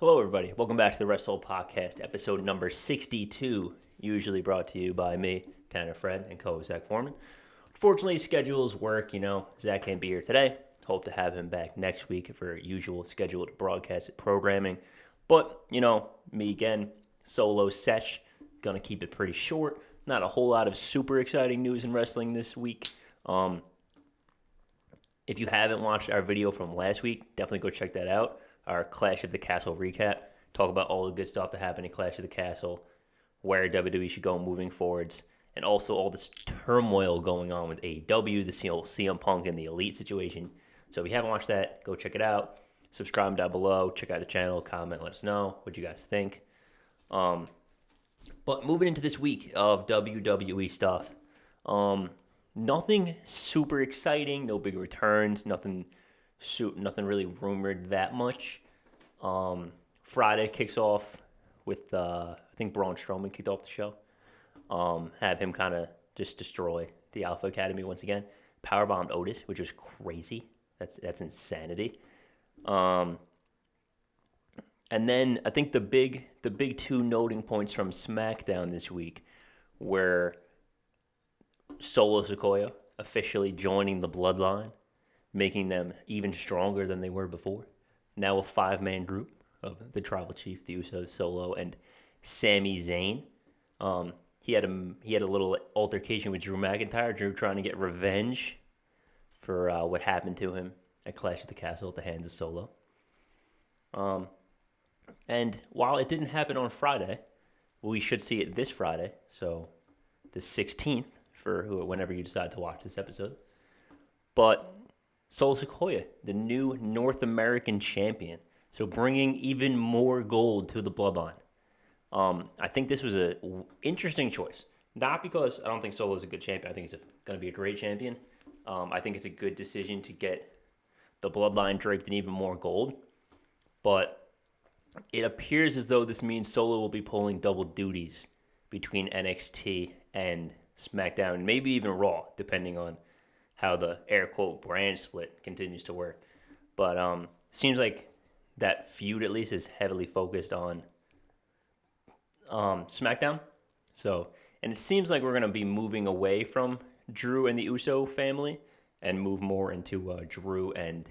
Hello, everybody. Welcome back to the Wrestle Podcast, episode number 62, usually brought to you by me, Tanner Fred, and co-host Zach Foreman. Unfortunately, schedules work, Zach can't be here today. Hope to have him back next week for usual scheduled broadcast programming. But, me again, solo sesh, gonna keep it pretty short. Not a whole lot of super exciting news in wrestling this week. If you haven't watched our video from last week, definitely go check that out. Our Clash of the Castle recap. Talk about all the good stuff that happened in Clash of the Castle, where WWE should go moving forwards, and also all this turmoil going on with AEW, the CM Punk and the Elite situation. So if you haven't watched that, go check it out. Subscribe down below. Check out the channel. Comment. Let us know what you guys think. But moving into this week of WWE stuff. Nothing super exciting. No big returns. Nothing really rumored that much. Friday kicks off with I think Braun Strowman kicked off the show. Have him kind of just destroy the Alpha Academy once again. Powerbombed Otis, which was crazy. That's insanity. And then I think the big two noting points from SmackDown this week were Solo Sikoa officially joining the Bloodline, making them even stronger than they were before. Now a 5-man group of the Tribal Chief, the Usos, Solo, and Sami Zayn. He had a little altercation with Drew McIntyre. Drew trying to get revenge for what happened to him at Clash of the Castle at the hands of Solo. And while it didn't happen on Friday, we should see it this Friday, so the 16th for whenever you decide to watch this episode. But Solo Sikoa, the new North American champion, so bringing even more gold to the Bloodline. I think this was an interesting choice. Not because I don't think Solo's a good champion. I think he's going to be a great champion. I think it's a good decision to get the Bloodline draped in even more gold. But it appears as though this means Solo will be pulling double duties between NXT and SmackDown, maybe even Raw, depending on how the air quote brand split continues to work. But seems like that feud at least is heavily focused on SmackDown. So, and it seems like we're going to be moving away from Drew and the Uso family and move more into Drew and,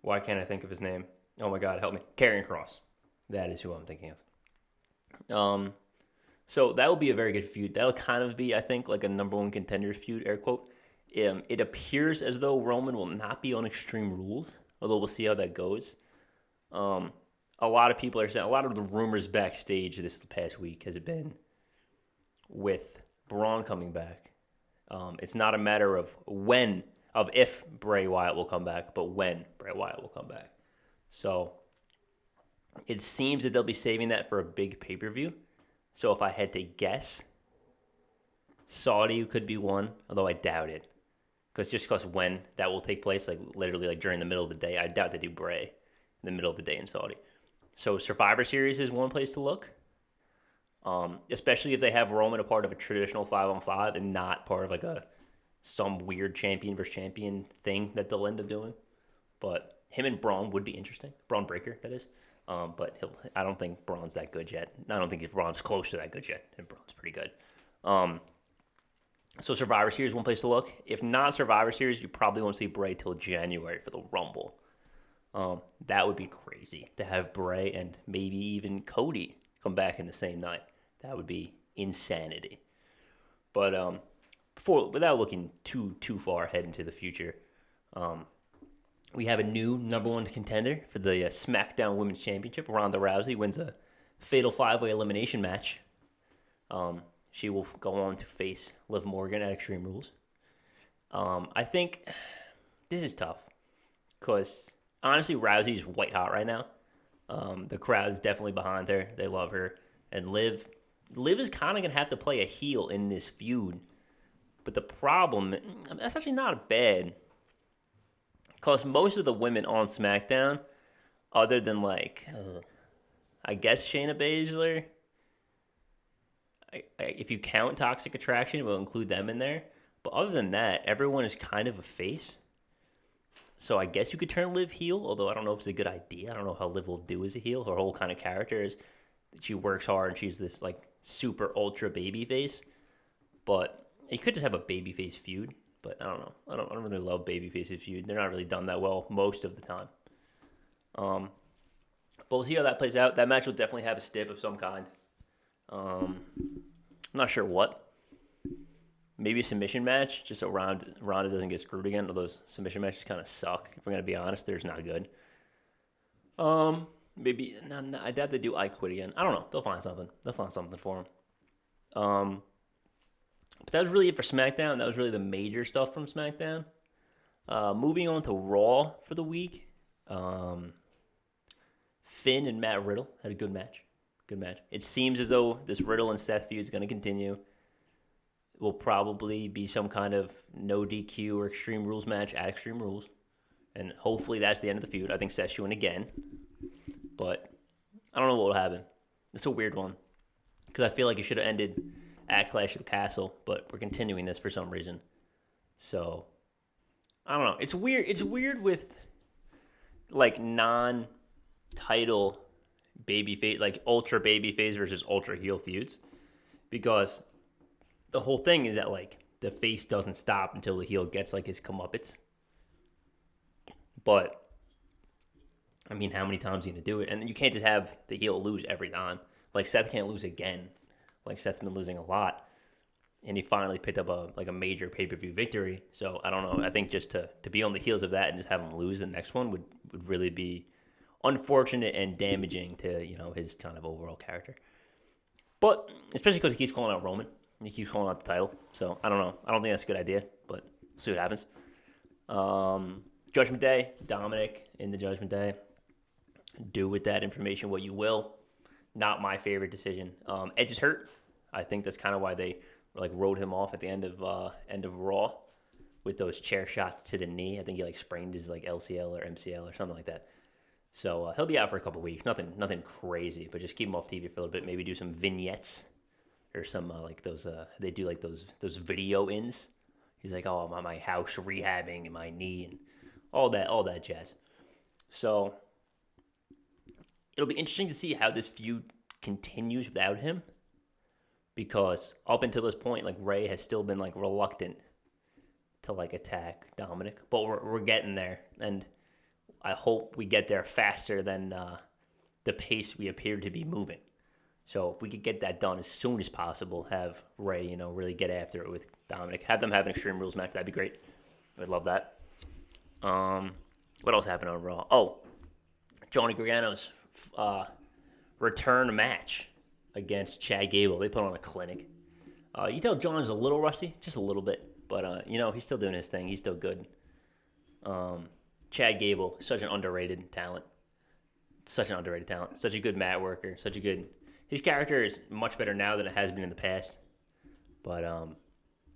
why can't I think of his name? Oh my God, help me. Karrion Kross. That is who I'm thinking of. So that will be a very good feud. That'll kind of be, I think, like a number one contenders feud, air quote. It appears as though Roman will not be on Extreme Rules, although we'll see how that goes. A lot of people are saying, a lot of the rumors backstage this past week has been with Braun coming back. It's not a matter of if Bray Wyatt will come back, but when Bray Wyatt will come back. So it seems that they'll be saving that for a big pay-per-view. So if I had to guess, Saudi could be one, although I doubt it. Because when that will take place, like literally like during the middle of the day, I doubt they do Bray in the middle of the day in Saudi. So Survivor Series is one place to look, especially if they have Roman a part of a traditional 5-on-5 and not part of some weird champion versus champion thing that they'll end up doing. But him and Braun would be interesting. Braun Breaker, that is. But I don't think Braun's that good yet. I don't think Braun's close to that good yet. And Braun's pretty good. So Survivor Series, one place to look. If not Survivor Series, you probably won't see Bray till January for the Rumble. That would be crazy to have Bray and maybe even Cody come back in the same night. That would be insanity. But without looking too far ahead into the future, we have a new number one contender for the SmackDown Women's Championship. Ronda Rousey wins a fatal 5-way elimination match. She will go on to face Liv Morgan at Extreme Rules. I think this is tough because, honestly, Rousey is white hot right now. The crowd is definitely behind her. They love her. And Liv is kind of going to have to play a heel in this feud. But the problem, that's actually not bad. Because most of the women on SmackDown, other than I guess Shayna Baszler, if you count Toxic Attraction, we'll include them in there. But other than that, everyone is kind of a face. So I guess you could turn Liv heel, although I don't know if it's a good idea. I don't know how Liv will do as a heel. Her whole kind of character is that she works hard and she's this like super ultra baby face. But you could just have a babyface feud. But I don't know. I don't really love babyface feud. They're not really done that well most of the time. But we'll see how that plays out. That match will definitely have a stip of some kind. I'm not sure what. Maybe a submission match, just so Ronda doesn't get screwed again. Those submission matches kind of suck. If we're gonna be honest, they're just not good. Maybe no, I doubt they do I Quit again. I don't know. They'll find something. They'll find something for him. But that was really it for SmackDown. That was really the major stuff from SmackDown. Moving on to Raw for the week. Finn and Matt Riddle had a good match. Good match. It seems as though this Riddle and Seth feud is going to continue. It will probably be some kind of no DQ or Extreme Rules match at Extreme Rules. And hopefully that's the end of the feud. I think Seth's shooting again. But I don't know what will happen. It's a weird one. Because I feel like it should have ended at Clash of the Castle. But we're continuing this for some reason. So, I don't know. It's weird. It's weird with like non-title babyface, like ultra babyface versus ultra heel feuds, because the whole thing is that like the face doesn't stop until the heel gets like his comeuppance. But I mean, how many times are you gonna do it? And you can't just have the heel lose every time. Like Seth can't lose again. Like Seth's been losing a lot, and he finally picked up a major pay-per-view victory. So I don't know. I think just to be on the heels of that and just have him lose the next one would really be unfortunate and damaging to his kind of overall character. But especially because he keeps calling out Roman and he keeps calling out the title. So I don't know. I don't think that's a good idea. But we'll see what happens. Judgment Day, Dominic in the Judgment Day. Do with that information what you will. Not my favorite decision. Edge is hurt. I think that's kind of why they like wrote him off at the end of Raw with those chair shots to the knee. I think he like sprained his like LCL or MCL or something like that. So he'll be out for a couple weeks. Nothing crazy, but just keep him off TV for a little bit. Maybe do some vignettes or some like those. They do like those video ins. He's like, oh, I'm at my house rehabbing my knee and all that jazz. So it'll be interesting to see how this feud continues without him, because up until this point, like Ray has still been like reluctant to like attack Dominic, but we're getting there, and I hope we get there faster than the pace we appear to be moving. So if we could get that done as soon as possible, have Ray, really get after it with Dominic, have them have an Extreme Rules match, that'd be great. I would love that. What else happened on Raw? Oh, Johnny Gargano's return match against Chad Gable. They put on a clinic. You tell John's a little rusty, just a little bit, but he's still doing his thing. He's still good. Chad Gable, such an underrated talent. Such a good mat worker. His character is much better now than it has been in the past. But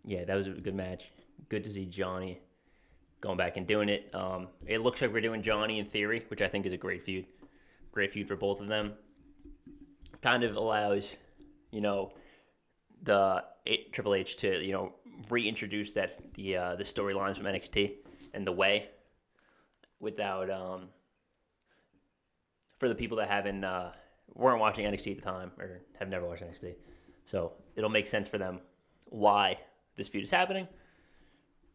yeah, that was a good match. Good to see Johnny going back and doing it. It looks like we're doing Johnny in Theory, which I think is a great feud. Great feud for both of them. Kind of allows, the Triple H to, reintroduce the storylines from NXT and the way without, for the people that weren't watching NXT at the time or have never watched NXT. So it'll make sense for them why this feud is happening.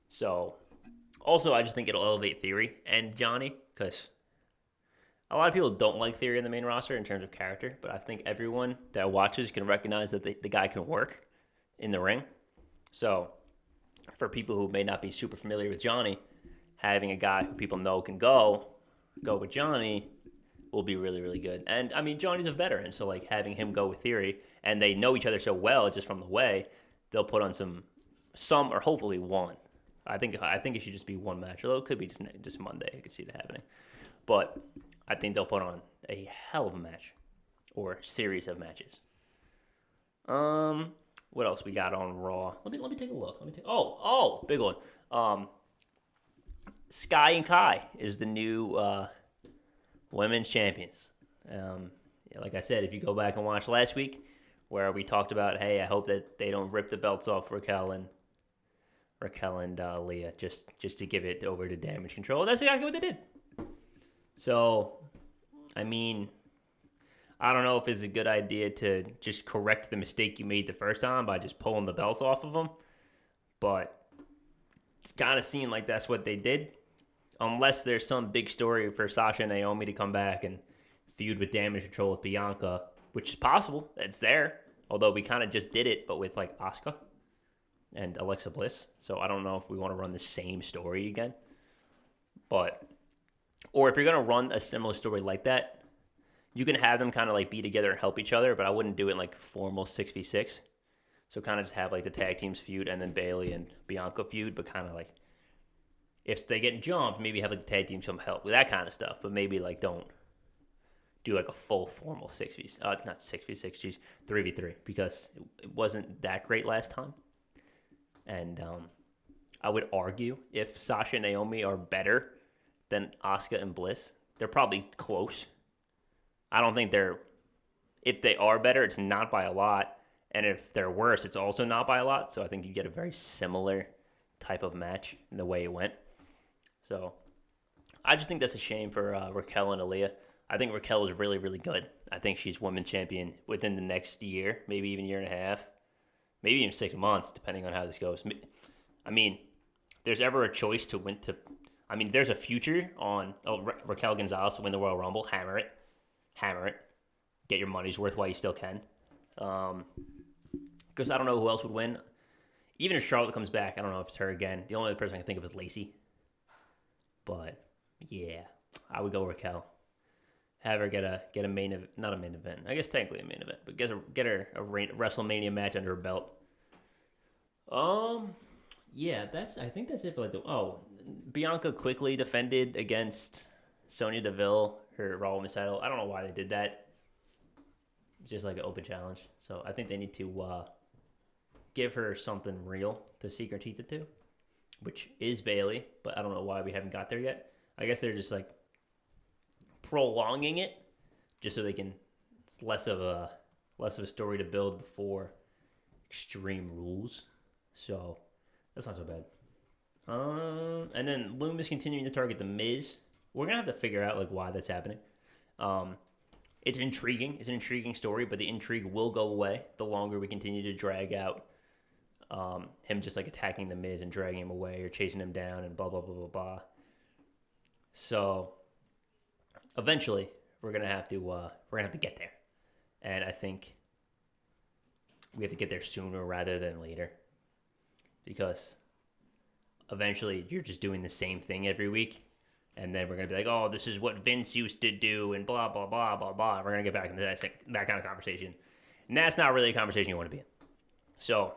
So also, I just think it'll elevate Theory and Johnny, because a lot of people don't like Theory in the main roster in terms of character, but I think everyone that watches can recognize that the guy can work in the ring. So for people who may not be super familiar with Johnny, having a guy who people know can go with Johnny will be really, really good. And, I mean, Johnny's a veteran, so, like, having him go with Theory, and they know each other so well just from the way, they'll put on some or hopefully one. I think it should just be one match, although it could be just Monday. I could see that happening. But I think they'll put on a hell of a match or series of matches. What else we got on Raw? Let me take a look. Big one. Sky and Kai is the new women's champions. Like I said, if you go back and watch last week, where we talked about, hey, I hope that they don't rip the belts off Raquel and Raquel and Leah just to give it over to Damage Control. That's exactly what they did. So, I mean, I don't know if it's a good idea to just correct the mistake you made the first time by just pulling the belts off of them, but it's kind of seemed like that's what they did. Unless there's some big story for Sasha and Naomi to come back and feud with Damage Control with Bianca, which is possible. It's there. Although we kind of just did it, but with like Asuka and Alexa Bliss. So I don't know if we want to run the same story again. Or if you're going to run a similar story like that, you can have them kind of like be together and help each other, but I wouldn't do it in like formal 6v6. So kind of just have like the tag teams feud and then Bayley and Bianca feud, but kind of like if they get jumped, maybe have like the tag team come help with that kind of stuff, but maybe like don't do like a full formal 3v3 because it wasn't that great last time. And I would argue if Sasha and Naomi are better than Asuka and Bliss, they're probably close. I don't think if they are better, it's not by a lot. And if they're worse, it's also not by a lot. So I think you get a very similar type of match in the way it went. So I just think that's a shame for Raquel and Aaliyah. I think Raquel is really, really good. I think she's women's champion within the next year, maybe even year and a half, maybe even 6 months, depending on how this goes. I mean, if there's ever a choice to win there's a future on Raquel Gonzalez to win the Royal Rumble. Hammer it. Get your money's worth while you still can. Because I don't know who else would win. Even if Charlotte comes back, I don't know if it's her again. The only other person I can think of is Lacey. But yeah, I would go Raquel. Have her get a main event, not a main event. I guess technically a main event, but get her a WrestleMania match under her belt. Yeah, I think that's it for like Bianca quickly defended against Sonya Deville, her Raw Women's title. I don't know why they did that. It's just like an open challenge. So I think they need to give her something real to sink her teeth into, which is Bayley, but I don't know why we haven't got there yet. I guess they're just like prolonging it just so they can. It's less of a story to build before Extreme Rules. So that's not so bad. And then Loomis continuing to target The Miz. We're gonna have to figure out like why that's happening. It's intriguing. It's an intriguing story, but the intrigue will go away the longer we continue to drag out him just like attacking The Miz and dragging him away or chasing him down and blah blah blah blah blah. So eventually we're gonna have to get there, and I think we have to get there sooner rather than later, because eventually you're just doing the same thing every week, and then we're going to be like, oh, this is what Vince used to do, and blah, blah, blah, blah, blah. We're going to get back into that kind of conversation. And that's not really a conversation you want to be in. So,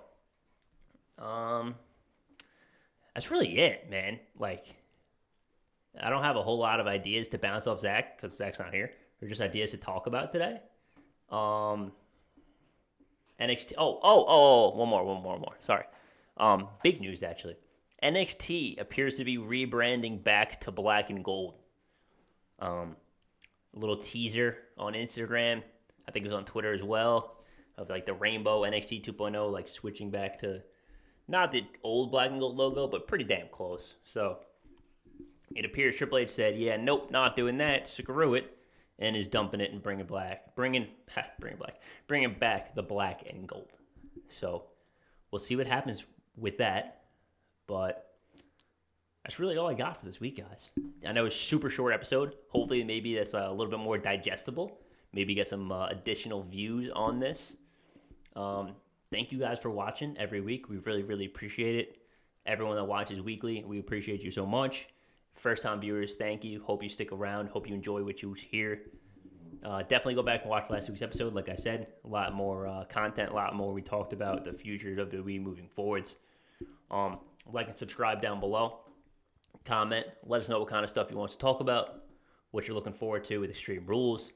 that's really it, man. Like, I don't have a whole lot of ideas to bounce off Zach, because Zach's not here. They're just ideas to talk about today. NXT. One more. Sorry. Big news, actually. NXT appears to be rebranding back to black and gold. A little teaser on Instagram. I think it was on Twitter as well. Of like the rainbow NXT 2.0, like switching back to not the old black and gold logo, but pretty damn close. So it appears Triple H said, yeah, nope, not doing that. Screw it. And is dumping it and bringing back the black and gold. So we'll see what happens with that. But that's really all I got for this week, guys. I know it's a super short episode. Hopefully, maybe that's a little bit more digestible. Maybe get some additional views on this. Thank you guys for watching every week. We really, really appreciate it. Everyone that watches weekly, we appreciate you so much. First-time viewers, thank you. Hope you stick around. Hope you enjoy what you hear. Definitely go back and watch last week's episode. Like I said, a lot more content, a lot more we talked about the future of WWE moving forwards. Like and subscribe down below. Comment. Let us know what kind of stuff you want us to talk about. What you're looking forward to with Extreme Rules.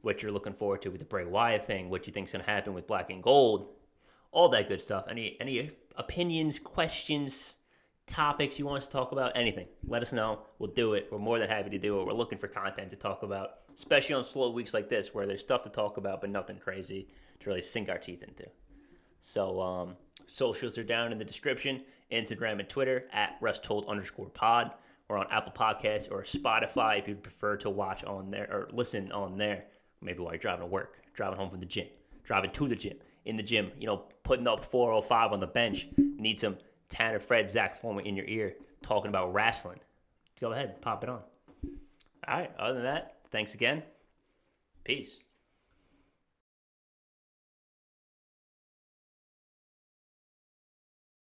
What you're looking forward to with the Bray Wyatt thing. What you think's going to happen with Black and Gold. All that good stuff. Any opinions, questions, topics you want us to talk about, anything. Let us know. We'll do it. We're more than happy to do it. We're looking for content to talk about, especially on slow weeks like this where there's stuff to talk about but nothing crazy to really sink our teeth into. So socials are down in the description. Instagram and Twitter at RussTold_pod. Or on Apple Podcasts or Spotify if you'd prefer to watch on there or listen on there. Maybe while you're driving to work, driving home from the gym, driving to the gym, in the gym, putting up 405 on the bench. Need some Tanner, Fred, Zach Foreman in your ear talking about wrestling. Go ahead, pop it on. All right, other than that, thanks again. Peace.